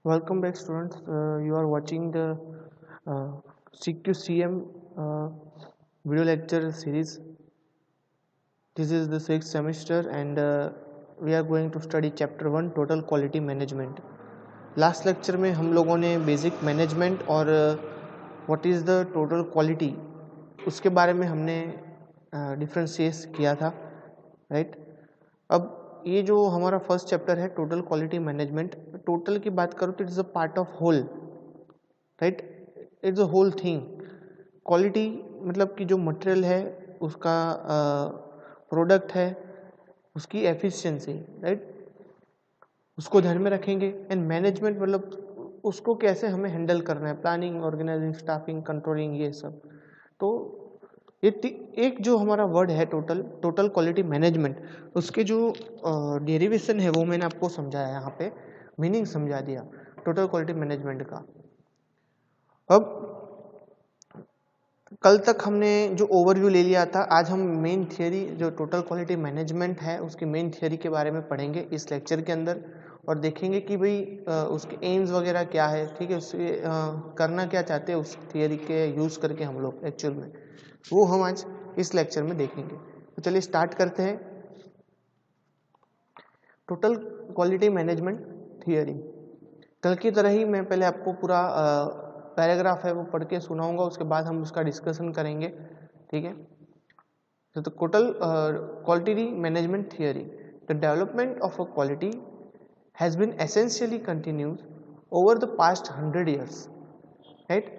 Welcome back, students. You are watching the CQCM video lecture series. This is the 6th semester, and we are going to study chapter 1 total quality management. Last lecture में हम लोगों ने basic management और what is the total quality उसके बारे में हमने differentiate किया था, राइट। अब ये जो हमारा फर्स्ट चैप्टर है टोटल क्वालिटी मैनेजमेंट, टोटल की बात करो तो it is a part of whole, right. It's a whole thing. Quality मतलब कि जो मटेरियल है उसका प्रोडक्ट है उसकी एफिशिएंसी, राइट, उसको ध्यान में रखेंगे। एंड मैनेजमेंट मतलब उसको कैसे हमें हैंडल करना है, प्लानिंग, ऑर्गेनाइजिंग, स्टाफिंग, कंट्रोलिंग, ये सब। तो ये एक जो हमारा वर्ड है टोटल क्वालिटी मैनेजमेंट, उसके जो डेरिवेशन है वो मैंने आपको समझाया, यहाँ पे मीनिंग समझा दिया टोटल क्वालिटी मैनेजमेंट का। अब कल तक हमने जो ओवरव्यू ले लिया था, आज हम मेन थियरी जो टोटल क्वालिटी मैनेजमेंट है उसकी मेन थियरी के बारे में पढ़ेंगे इस लेक्चर के अंदर, और देखेंगे कि भाई उसके एम्स वगैरह क्या है, ठीक है, उससे करना क्या चाहते हैं उस थियरी के यूज़ करके हम लोग एक्चुअल में, वो हम आज इस लेक्चर में देखेंगे। तो चलिए स्टार्ट करते हैं टोटल क्वालिटी मैनेजमेंट थियरी। कल की तरह ही मैं पहले आपको पूरा पैराग्राफ है वो पढ़ के सुनाऊंगा, उसके बाद हम उसका डिस्कशन करेंगे, ठीक है। तो total quality management theory, the development of a quality has been essentially continuous over the past 100 years, right.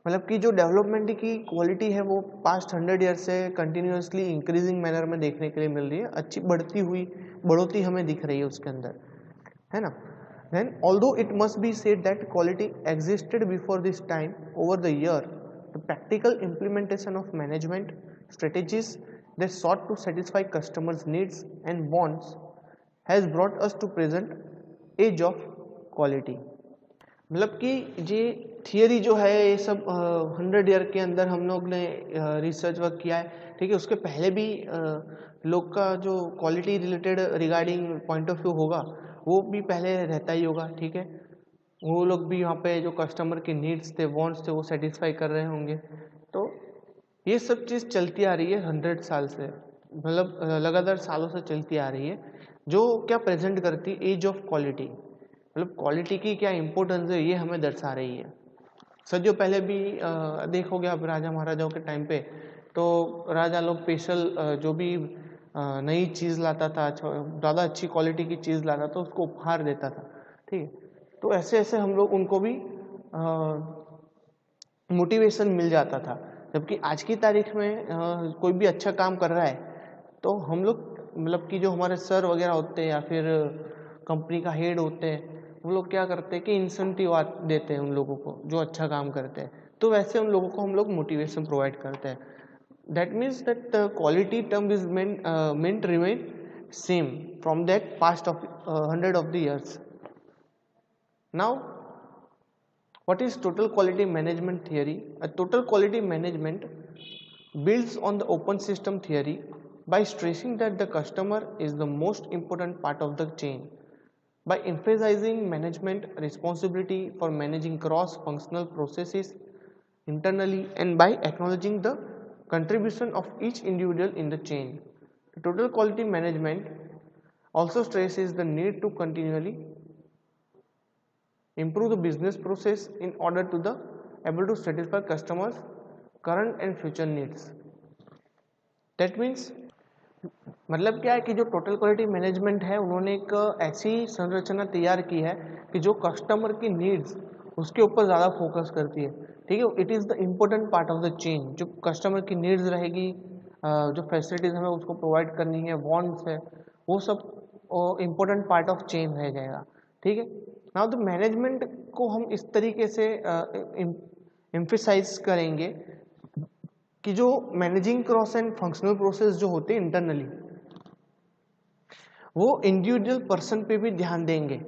मतलब कि जो डेवलपमेंट की क्वालिटी है वो पास्ट 100 ईयर से कंटिन्यूसली इंक्रीजिंग मैनर में देखने के लिए मिल रही है, अच्छी बढ़ोतरी हमें दिख रही है उसके अंदर, है ना। Then although it must be said that quality existed before this time, over the year the practical implementation of management strategies that sought to satisfy customers' needs and wants has brought us to present age of quality। मतलब कि ये theory जो है ये सब 100 year के अंदर हम लोग ने रिसर्च वर्क किया है, ठीक है। उसके पहले भी लोग का जो quality related regarding point of view होगा वो भी पहले रहता ही होगा, ठीक है। वो लोग भी यहाँ पे जो कस्टमर के नीड्स थे, वांट्स थे, वो सेटिस्फाई कर रहे होंगे। तो ये सब चीज़ चलती आ रही है 100 साल से, मतलब लगातार सालों से चलती आ रही है, जो क्या प्रेजेंट करती एज ऑफ क्वालिटी, मतलब क्वालिटी की क्या इंपॉर्टेंस है ये हमें दर्शा रही है। सदियों पहले भी देखोगे आप राजा महाराजाओं के टाइम पे, तो राजा लोग स्पेशल जो भी नई चीज़ लाता था, ज़्यादा अच्छी क्वालिटी की चीज़ लाता था, उसको उपहार देता था, ठीक है। तो ऐसे ऐसे हम लोग उनको भी मोटिवेशन मिल जाता था। जबकि आज की तारीख में कोई भी अच्छा काम कर रहा है तो हम लोग मतलब कि जो हमारे सर वगैरह होते हैं या फिर कंपनी का हेड होते हैं, वो लोग क्या करते हैं कि इंसेंटिव देते हैं उन लोगों को जो अच्छा काम करते हैं। तो वैसे उन लोगों को हम लोग मोटिवेशन प्रोवाइड करते हैं। That means that quality term is meant remain same from that past of 100 of the years. Now what is total quality management theory? A total quality management builds on the open system theory by stressing that the customer is the most important part of the chain, by emphasizing management responsibility for managing cross-functional processes internally, and by acknowledging the contribution of each individual in the chain. The total quality management also stresses the need to continually improve the business process in order to the able to satisfy customers current and future needs. That means मतलब क्या है कि जो total quality management है उन्होंने एक ऐसी संरचना तैयार की है कि जो कस्टमर की नीड्स उसके ऊपर ज़्यादा फोकस करती है, ठीक है। It is the important part of the chain. जो कस्टमर की नीड्स रहेगी, जो फैसिलिटीज़ हमें उसको प्रोवाइड करनी है, वांट्स है, वो सब इम्पोर्टेंट पार्ट ऑफ चेन रह जाएगा, ठीक है। नाउ द मैनेजमेंट को हम इस तरीके से एम्फेसाइज करेंगे कि जो managing cross and functional process जो होते हैं इंटरनली, वो इंडिविजुअल पर्सन पे भी ध्यान देंगे,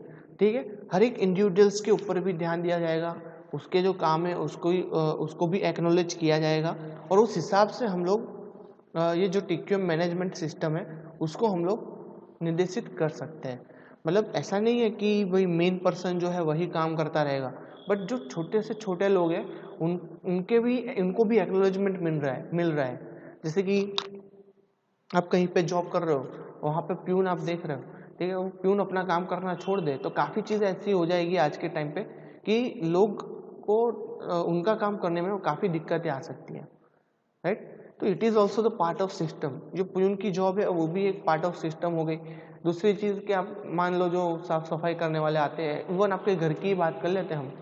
ठीक है। हर एक इंडिविजुअल्स के ऊपर भी ध्यान दिया जाएगा, उसके जो काम है उसको भी एक्नॉलेज किया जाएगा, और उस हिसाब से हम लोग ये जो टीक्यूएम मैनेजमेंट सिस्टम है उसको हम लोग निर्देशित कर सकते हैं। मतलब ऐसा नहीं है कि भाई मेन पर्सन जो है वही काम करता रहेगा, बट जो छोटे से छोटे लोग हैं उनको भी एक्नॉलेजमेंट मिल रहा है। जैसे कि आप कहीं पे जॉब कर रहे हो, वहाँ पे प्यून आप देख रहे हो, ठीक है, वो प्यून अपना काम करना छोड़ दे तो काफ़ी चीज़ें ऐसी हो जाएगी आज के टाइम पे कि लोग को उनका काम करने में काफ़ी दिक्कतें आ सकती हैं, राइट। तो it is also the part of system. जो प्यून की जॉब है वो भी एक पार्ट ऑफ सिस्टम हो गई। दूसरी चीज़ कि आप मान लो जो साफ सफाई करने वाले आते हैं, इवन आपके घर की बात कर लेते हैं हम,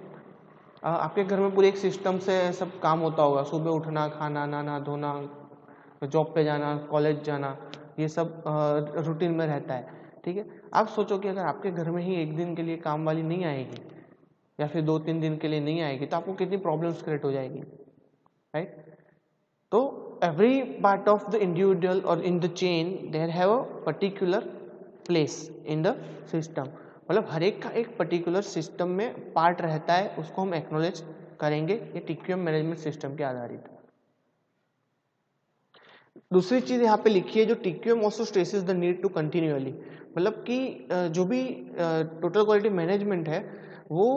आपके घर में पूरे एक सिस्टम से सब काम होता होगा, सुबह उठना, खाना, नहाना धोना, जॉब पे जाना, कॉलेज जाना, ये सब रूटीन में रहता है, ठीक है। आप सोचो कि अगर आपके घर में ही एक दिन के लिए काम वाली नहीं आएगी या फिर 2-3 दिन के लिए नहीं आएगी तो आपको कितनी प्रॉब्लम्स क्रिएट हो जाएगी, राइट। तो every part of the individual or in the chain there have a particular place in the system। मतलब हर एक का एक पर्टिकुलर सिस्टम में पार्ट रहता है, उसको हम एक्नॉलेज करेंगे ये टीक्यूएम मैनेजमेंट सिस्टम के आधारित। दूसरी चीज यहाँ पे लिखी है, जो TQM also stresses the need to continuously, मतलब कि जो भी टोटल क्वालिटी मैनेजमेंट है वो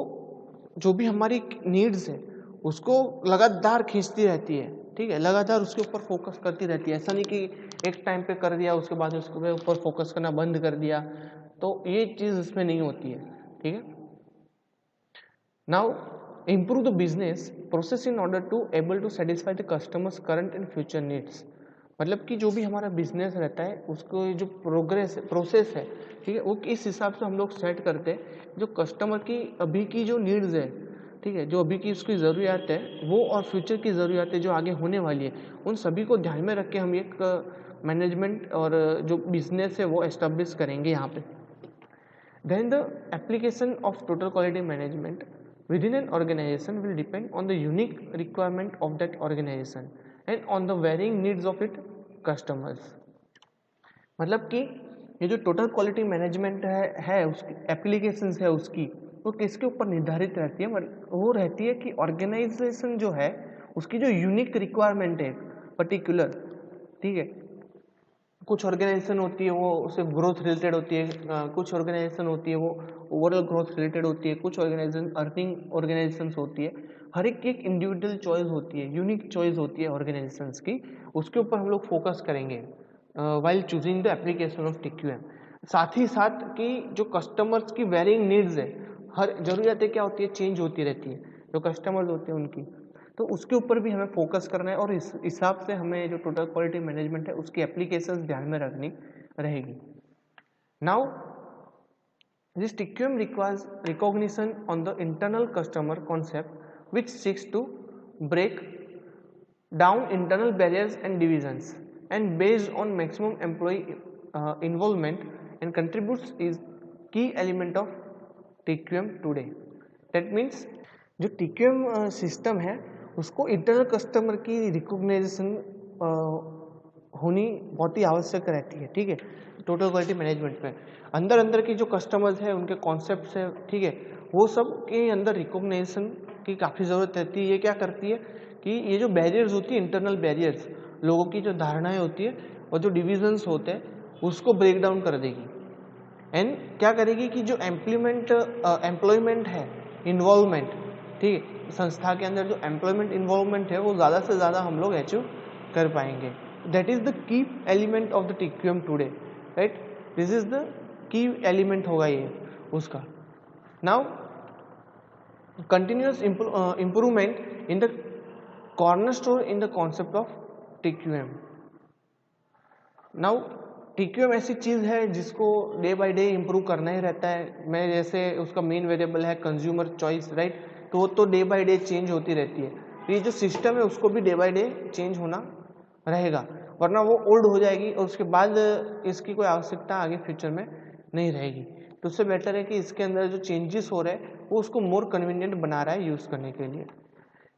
जो भी हमारी नीड्स है उसको लगातार खींचती रहती है, ठीक है, लगातार उसके ऊपर फोकस करती रहती है। ऐसा नहीं कि एक टाइम पे कर दिया उसके बाद उसके ऊपर फोकस करना बंद कर दिया, तो ये चीज़ इसमें नहीं होती है, ठीक है। Now improve the business process in order to able to satisfy the customers current and future needs. मतलब कि जो भी हमारा बिजनेस रहता है उसको जो प्रोसेस है, ठीक है, वो किस हिसाब से हम लोग सेट करते हैं जो कस्टमर की अभी की जो नीड्स है, ठीक है, जो अभी की उसकी ज़रूरियात है वो और फ्यूचर की ज़रूरियातें जो आगे होने वाली है उन सभी को ध्यान में रख के हम एक मैनेजमेंट और जो बिजनेस है वो एस्टेब्लिश करेंगे यहाँ पे। Then the application of total quality management within an organization will depend on the unique requirement of that organization and on the varying needs of it customers. मतलब कि ये जो टोटल क्वालिटी मैनेजमेंट है उसकी applications है उसकी वो किसके ऊपर निर्धारित रहती है, वो रहती है कि ऑर्गेनाइजेशन जो है उसकी जो यूनिक रिक्वायरमेंट है पर्टिकुलर, ठीक है। कुछ ऑर्गेनाइजेशन होती है वो सिर्फ ग्रोथ रिलेटेड होती है, कुछ ऑर्गेनाइजेशन होती है वो ओवरऑल ग्रोथ रिलेटेड होती है, कुछ ऑर्गेनाइजेशन अर्निंग ऑर्गेनाइजेशन होती है। हर एक की एक इंडिविजुअल चॉइस होती है, यूनिक चॉइस होती है ऑर्गेनाइजेशंस की, उसके ऊपर हम लोग फोकस करेंगे while choosing the application of TQM. साथ ही साथ कि जो कस्टमर्स की वेरिंग नीड्स है, हर जरूरतें क्या होती है, चेंज होती रहती है, जो कस्टमर्स होते हैं उनकी, तो उसके ऊपर भी हमें फोकस करना है और इस हिसाब से हमें जो टोटल क्वालिटी मैनेजमेंट है उसकी एप्लीकेशंस ध्यान में रखनी रहेगी। Now this TQM requires recognition on the internal customer concept which seeks to break down internal barriers and divisions and based on maximum employee involvement and contributes is key element of TQM today। That means जो TQM system है उसको internal customer की recognition होनी बहुत ही आवश्यक रहती है, ठीक है। टोटल क्वालिटी मैनेजमेंट में अंदर की जो कस्टमर्स है उनके कॉन्सेप्ट्स है, ठीक है, वो सब के अंदर रिकॉग्नाइजेशन की काफ़ी ज़रूरत रहती है। ये क्या करती है कि ये जो बैरियर्स होती है, इंटरनल बैरियर्स, लोगों की जो धारणाएं होती है और जो डिविजन्स होते हैं उसको ब्रेक डाउन कर देगी एंड क्या करेगी कि जो एम्प्लॉयमेंट है, इन्वॉल्वमेंट, ठीक है, संस्था के अंदर जो एम्प्लॉयमेंट इन्वॉल्वमेंट है वो ज़्यादा से ज़्यादा हम लोग अचीव कर पाएंगे। That is the key element of the TQM today, right. This is the key element होगा ये उसका। Now continuous improvement in the cornerstone in the concept of TQM। Now TQM ऐसी चीज़ है जिसको डे बाय डे इम्प्रूव करना ही रहता है। मैं जैसे उसका मेन वेरिएबल है कंज्यूमर चॉइस, राइट, तो वो तो डे बाय डे चेंज होती रहती है। तो ये जो सिस्टम है उसको भी डे बाय डे चेंज होना रहेगा, वरना वो ओल्ड हो जाएगी और उसके बाद इसकी कोई आवश्यकता आगे फ्यूचर में नहीं रहेगी। तो उससे बेटर है कि इसके अंदर जो चेंजेस हो रहे हैं वो उसको मोर कन्वीनियंट बना रहा है यूज़ करने के लिए।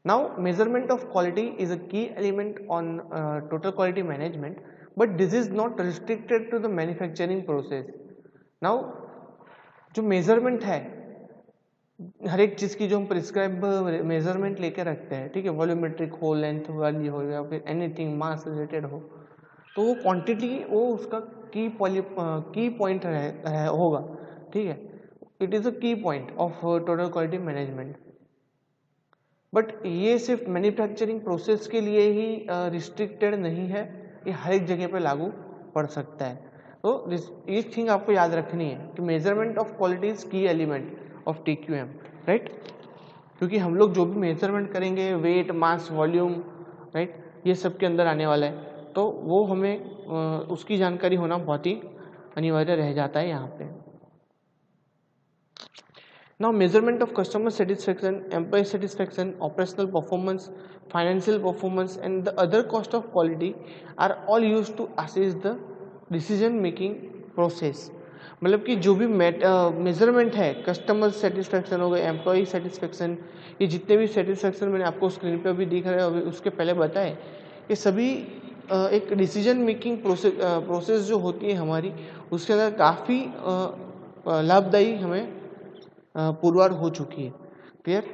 Now measurement of quality is a key element on total quality management, but this is not restricted to the manufacturing process। Now जो measurement है हर एक चीज़ की जो हम प्रिस्क्राइब मेजरमेंट लेके रखते हैं, ठीक है, वॉल्यूमेट्रिक हो, लेंथ वाली हो या फिर एनीथिंग मास रिलेटेड हो, तो वो क्वांटिटी वो उसका की पॉइंट होगा, ठीक है, इट इज़ अ की point of total quality management. But ये सिर्फ मैन्युफैक्चरिंग प्रोसेस के लिए ही रिस्ट्रिक्टेड नहीं है, ये हर एक जगह पे लागू पड़ सकता है। तो ये थिंग आपको याद रखनी है कि मेजरमेंट ऑफ क्वालिटी इज की एलिमेंट ऑफ TQM, राइट। क्योंकि हम लोग जो भी मेजरमेंट करेंगे, वेट, मास, वॉल्यूम, राइट, ये सब के अंदर आने वाला है, तो वो हमें उसकी जानकारी होना बहुत ही अनिवार्य रह जाता है यहाँ पे। Now measurement of customer satisfaction, employee satisfaction, operational performance, financial performance and the other cost of quality are all used to assess the decision making process। मतलब कि जो भी मेजरमेंट है, कस्टमर सेटिस्फेक्शन हो गए, एम्प्लॉई सेटिस्फेक्शन, ये जितने भी सेटिस्फेक्शन मैंने आपको स्क्रीन पे अभी दिख रहे हैं, उसके पहले बताए, ये सभी एक डिसीजन मेकिंग प्रोसेस जो होती है हमारी, उसके अंदर काफ़ी लाभदायी हमें पुरवार हो चुकी है। Clear?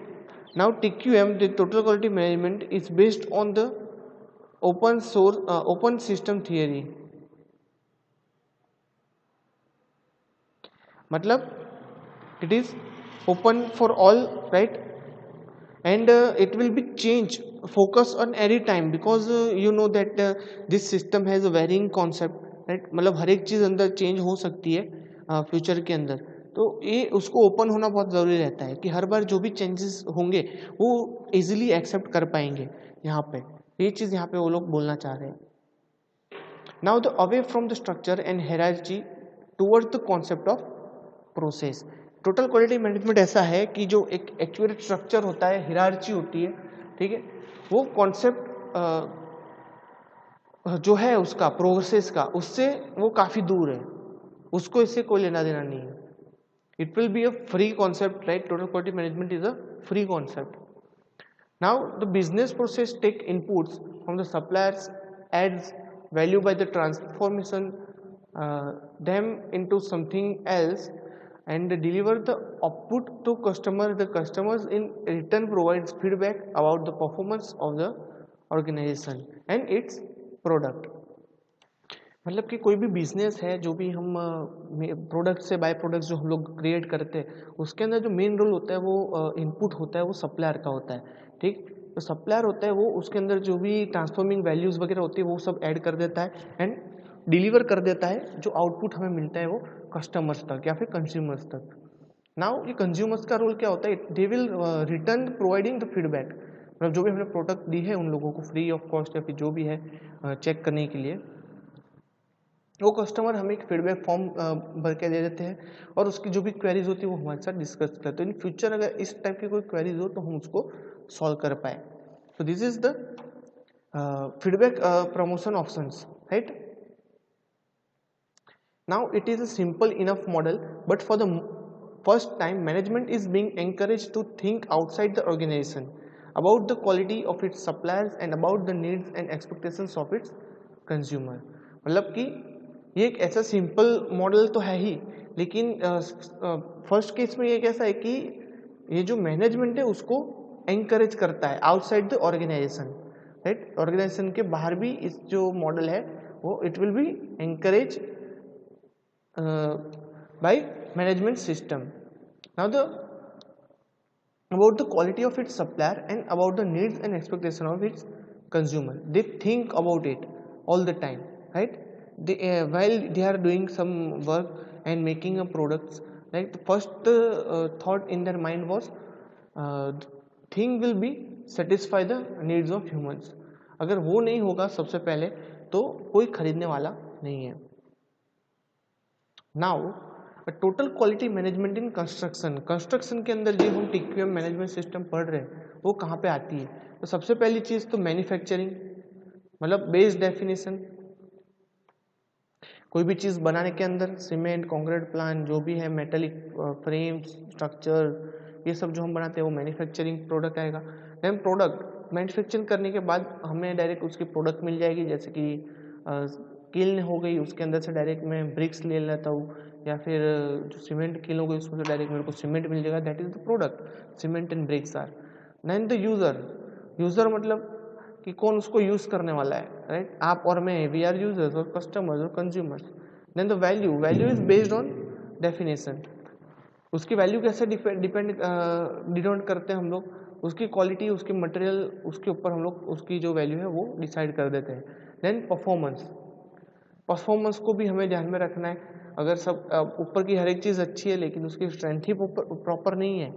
Now TQM, the total quality management, is based on the open system theory. मतलब it is open for all, right, and it will be change focus on any time because you know that this system has a varying concept, right. मतलब हर एक चीज़ अंदर change हो सकती है future के अंदर, तो ये उसको ओपन होना बहुत ज़रूरी रहता है कि हर बार जो भी चेंजेस होंगे वो इजीली एक्सेप्ट कर पाएंगे। यहाँ पे ये चीज़ यहाँ पे वो लोग बोलना चाह रहे हैं। Now the away from the structure and hierarchy towards the concept of process. Total quality management ऐसा है कि जो एक एक्यूरेट स्ट्रक्चर होता है, हायरार्की होती है, ठीक है, वो कॉन्सेप्ट जो है उसका प्रोसेस का, उससे वो काफ़ी दूर है, उसको इससे कोई लेना देना नहीं है। It will be a free concept, right? Total quality management is a free concept. Now the business process take inputs from the suppliers, adds value by the transformation them into something else and deliver the output to customer. The customers in return provides feedback about the performance of the organization and its product। मतलब कि कोई भी business है, जो भी हम product से by products जो हम लोग क्रिएट करते हैं, उसके अंदर जो मेन रोल होता है वो इनपुट होता है, वो सप्लायर का होता है, ठीक। तो सप्लायर होता है वो उसके अंदर जो भी ट्रांसफॉर्मिंग वैल्यूज़ वगैरह होती है वो सब ऐड कर देता है एंड डिलीवर कर देता है, जो आउटपुट हमें मिलता है वो कस्टमर्स तक या फिर कंज्यूमर्स तक। नाउ ये कंज्यूमर्स का रोल क्या होता है? They will return providing the feedback. मतलब जो भी हमने प्रोडक्ट दी है उन लोगों को फ्री ऑफ कॉस्ट या फिर जो भी है चेक करने के लिए, वो कस्टमर हमें एक फीडबैक फॉर्म भर के दे देते हैं और उसकी जो भी क्वेरीज होती है वो हमारे साथ डिस्कस करते हैं। इन फ्यूचर अगर इस टाइप की कोई क्वेरीज हो तो हम उसको सॉल्व कर पाए। तो this is the feedback promotion options, right. Now it is a simple enough model, but for the first time management is being encourage to think outside the organization about the quality of its suppliers and about the needs and expectations of its consumer. मतलब कि ये एक ऐसा simple model तो है ही, लेकिन first case में ये कैसा है कि ये जो मैनेजमेंट है उसको एनकरेज करता है outside the organization, right. Organization के बाहर भी इस जो मॉडल है वो it will be encourage by management system. Now the about the quality of its supplier and about the needs and expectation of its consumer, they think about it all the time, right? They while they are doing some work and making a products, like the first thought in their mind was thing will be satisfy the needs of humans। अगर वो नहीं होगा सबसे पहले तो कोई खरीदने वाला नहीं है। Now total quality management in construction. Construction के अंदर जो हम TQM मैनेजमेंट सिस्टम पढ़ रहे हैं वो कहाँ पे आती है? तो सबसे पहली चीज़ तो मैन्युफैक्चरिंग, मतलब बेस डेफिनेशन। कोई भी चीज़ बनाने के अंदर सीमेंट, कंक्रीट प्लान, जो भी है, मेटलिक फ्रेम्स, स्ट्रक्चर, ये सब जो हम बनाते हैं वो मैन्युफैक्चरिंग प्रोडक्ट आएगा। देन प्रोडक्ट मैन्युफैक्चरिंग करने के बाद हमें डायरेक्ट उसकी प्रोडक्ट मिल जाएगी, जैसे कि किल्न हो गई, उसके अंदर से डायरेक्ट मैं ब्रिक्स ले लेता हूँ, या फिर जो सीमेंट किल हो गई उसमें से डायरेक्ट मेरे को सीमेंट मिल जाएगा, that is the product. Cement and bricks are. Then the user. User मतलब कि कौन उसको यूज़ करने वाला है, राइट। आप और मैं, वी आर यूजर्स और कस्टमर्स और consumers. Then the value. Value is based on definition. उसकी वैल्यू कैसे डिनोट करते हैं हम लोग, उसकी क्वालिटी, उसके मटेरियल, उसके ऊपर हम लोग उसकी जो वैल्यू है वो डिसाइड कर देते हैं। देन परफॉर्मेंस को भी हमें ध्यान में रखना है। अगर सब ऊपर की हर एक चीज़ अच्छी है लेकिन उसकी स्ट्रेंथ ही प्रॉपर नहीं है,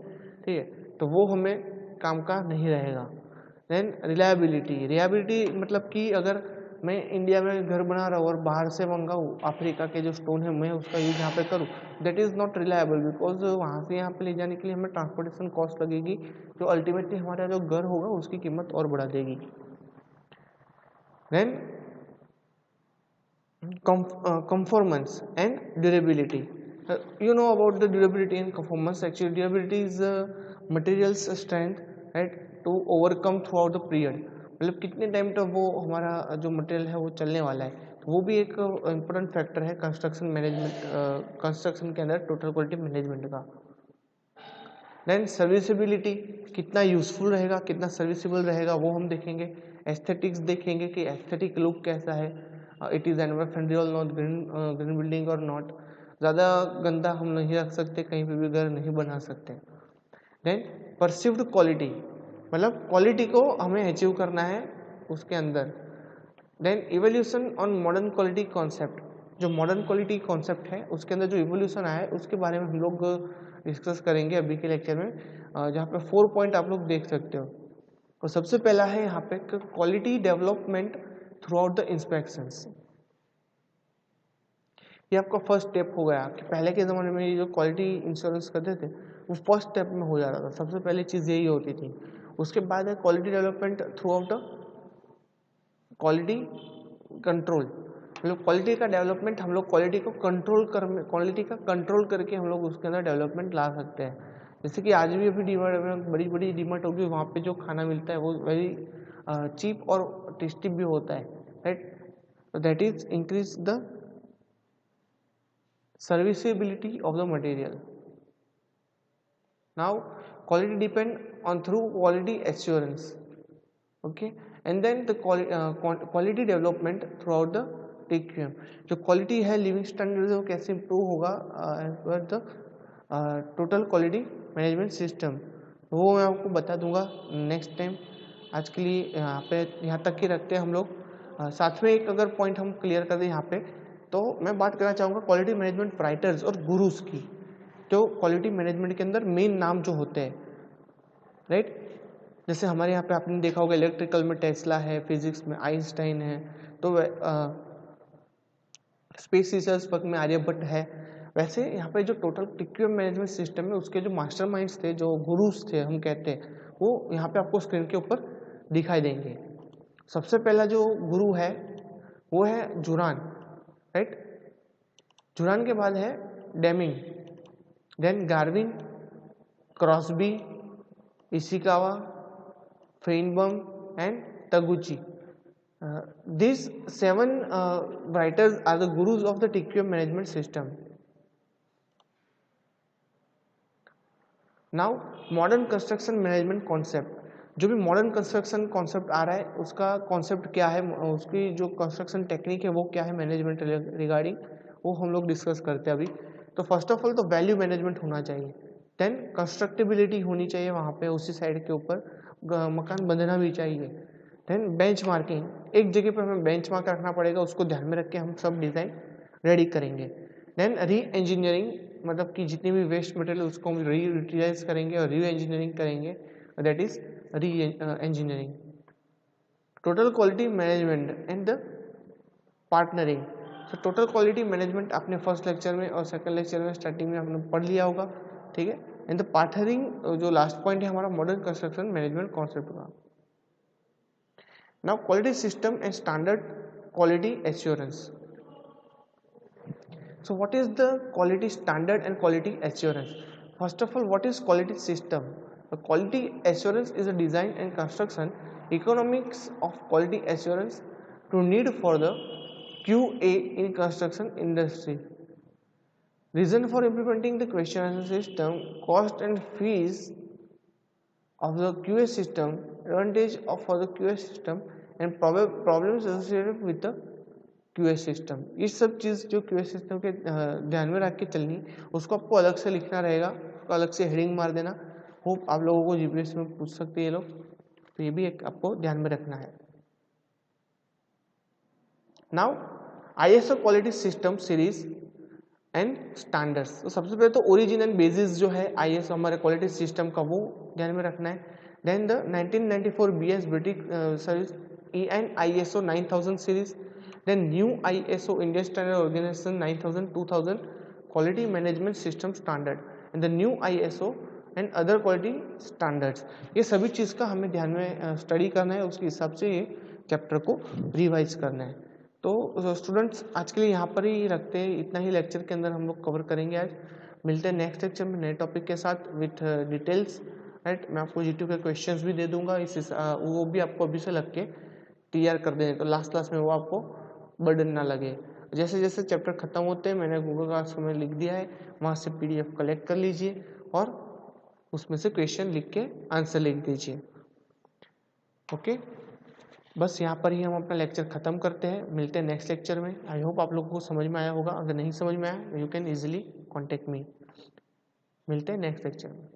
ठीक है, तो वो हमें काम का नहीं रहेगा। देन रिलायबिलिटी मतलब कि अगर मैं इंडिया में घर बना रहा हूँ और बाहर से मंगाऊँ अफ्रीका के जो स्टोन है, मैं उसका यूज़ यहाँ पे करूँ, that is not reliable, because वहाँ से यहाँ पे ले जाने के लिए हमें ट्रांसपोर्टेशन कॉस्ट लगेगी, जो अल्टीमेटली हमारा जो घर होगा उसकी कीमत और बढ़ा देगी। Then conformance and durability. You know about the durability and conformance. Actually durability is materials strength, right, to overcome throughout the period, मतलब कितने टाइम तक वो हमारा जो मटेरियल है वो चलने वाला है, तो वो भी एक इम्पोर्टेंट फैक्टर है कंस्ट्रक्शन मैनेजमेंट, कंस्ट्रक्शन के अंदर टोटल क्वालिटी मैनेजमेंट का। देन सर्विसेबिलिटी, कितना यूजफुल रहेगा, कितना सर्विसेबल रहेगा, वो हम देखेंगे। एस्थेटिक्स देखेंगे कि एस्थेटिक लुक कैसा है, इट इज़ एनवायरमेंट फ्रेंडली और नॉट, ग्रीन बिल्डिंग और नॉट, ज़्यादा गंदा हम नहीं रख सकते, कहीं पे भी घर नहीं बना सकते। देन परसिव्ड क्वालिटी, मतलब क्वालिटी को हमें अचीव करना है उसके अंदर। Then evolution on modern quality concept, जो मॉडर्न क्वालिटी कॉन्सेप्ट है उसके अंदर जो इवोल्यूशन आया है उसके बारे में हम लोग डिस्कस करेंगे अभी के लेक्चर में, जहाँ पे 4 पॉइंट आप लोग देख सकते हो। तो सबसे पहला है यहाँ पे quality development through out the inspections. ये आपका फर्स्ट स्टेप हो गया कि पहले के ज़माने में ये जो क्वालिटी इंश्योरेंस करते थे वो फर्स्ट स्टेप में हो जाता था, सबसे पहले चीज़ यही होती थी। उसके बाद है quality development through out the quality control, मतलब क्वालिटी का डेवलपमेंट, हम लोग क्वालिटी को क्वालिटी का कंट्रोल करके हम लोग उसके अंदर डेवलपमेंट ला सकते हैं। जैसे कि आज भी अभी डीमार्ट में बड़ी बड़ी डीमार्ट होगी, वहाँ पे जो खाना मिलता है वो वेरी चीप और टेस्टी भी होता है, right, that is increase the serviceability of the material. Now quality depend on through quality assurance, okay, and then the quality development throughout the TQM। जो क्वालिटी है लिविंग स्टैंडर्ड वो कैसे improve होगा as per the total quality management system, वो मैं आपको बता दूंगा नेक्स्ट टाइम। आज के लिए यहाँ तक ही रखते हैं हम लोग। साथ में एक अगर पॉइंट हम क्लियर कर दें यहाँ पे, तो मैं बात करना चाहूँगा क्वालिटी मैनेजमेंट राइटर्स और गुरुज की, जो क्वालिटी मैनेजमेंट के अंदर मेन नाम जो होते हैं, राइट। जैसे हमारे यहाँ पे आपने देखा होगा इलेक्ट्रिकल में टेस्ला है, फिजिक्स में आइंस्टाइन है, तो स्पेस रिसर्च वर्क में आर्यभट्ट है। वैसे यहाँ पे जो टोटल टीक्यूएम मैनेजमेंट सिस्टम है उसके जो मास्टरमाइंड्स थे, जो गुरुज थे हम कहते हैं, वो यहाँ पे आपको स्क्रीन के ऊपर दिखाई देंगे। सबसे पहला जो गुरु है वो है जुरान, राइट। जुरान के बाद है Deming, then Garvin, Crosby, Ishikawa, Feigenbaum and Taguchi. These 7 writers are the gurus of the TQM management system. Now modern construction management concept, जो भी मॉडर्न कंस्ट्रक्शन कॉन्सेप्ट आ रहा है उसका कॉन्सेप्ट क्या है, उसकी जो कंस्ट्रक्शन टेक्निक है वो क्या है मैनेजमेंट रिगार्डिंग, वो हम लोग डिस्कस करते हैं अभी। तो फर्स्ट ऑफ ऑल तो वैल्यू मैनेजमेंट होना चाहिए, देन कंस्ट्रक्टिबिलिटी होनी चाहिए, वहाँ पे उसी साइड के ऊपर मकान बंधना भी चाहिए। देन बेंच मार्किंग, एक जगह पर हमें बेंच मार्क रखना पड़ेगा, उसको ध्यान में रख के हम सब डिज़ाइन रेडी करेंगे। देन री इंजीनियरिंग, मतलब कि जितनी भी वेस्ट मटेरियल उसको हम री यूटिलाइज करेंगे और री इंजीनियरिंग करेंगे, दैट इज री engineering. Total quality management and the partnering. तो टोटल क्वालिटी मैनेजमेंट आपने फर्स्ट लेक्चर में और सेकंड लेक्चर में स्टार्टिंग में आपने पढ़ लिया होगा, ठीक है। एंड द पार्टनरिंग जो लास्ट पॉइंट है हमारा मॉडर्न कंस्ट्रक्शन मैनेजमेंट कॉन्सेप्ट का। Now quality system and standard quality assurance. So what is the quality standard and quality assurance? First of all, what is quality system? The quality assurance is a design and construction economics of quality assurance to need for the QA in construction industry. Reason for implementing the question answer system, cost and fees of the QA system, advantage of for the QA system and problems associated with the QA system। ये सब चीज़ जो QA system के ध्यान में रख के चलनी, उसको आपको अलग से लिखना रहेगा आप अलग से हेडिंग मार देना। होप आप लोगों को जीपीएस में पूछ सकते हैं ये लोग, तो ये भी एक आपको ध्यान में रखना है। Now ISO quality system series and standards. तो सबसे पहले तो ओरिजिन एंड बेसिस जो है आईएसओ हमारे क्वालिटी सिस्टम का, वो ध्यान में रखना है। Then the 1994 BS British service and ISO 9000 series, then new ISO Indian standard organisation 9000 2000 quality management system standard and the new ISO and other quality standards. ये सभी चीज़ का हमें ध्यान में स्टडी करना है, उसके हिसाब से ये चैप्टर को रिवाइज करना है। तो स्टूडेंट्स आज के लिए यहाँ पर ही रखते हैं, इतना ही लेक्चर के अंदर हम लोग कवर करेंगे आज। मिलते हैं नेक्स्ट लेक्चर में नए टॉपिक के साथ विथ डिटेल्स, राइट। मैं आपको जीटीयू के क्वेश्चंस भी दे दूंगा, वो भी आपको अभी से लग के तैयार कर देंगे, तो लास्ट क्लास में वो आपको बर्डन ना लगे। जैसे जैसे चैप्टर खत्म होते हैं मैंने गूगल क्लास में लिख दिया है, वहाँ से पीडीएफ कलेक्ट कर लीजिए और उसमें से क्वेश्चन लिख के आंसर लिख दीजिए। ओके, बस यहाँ पर ही हम अपना लेक्चर खत्म करते हैं। मिलते हैं नेक्स्ट लेक्चर में। आई होप आप लोगों को समझ में आया होगा। अगर नहीं समझ में आया you can easily contact me. मिलते हैं नेक्स्ट लेक्चर में।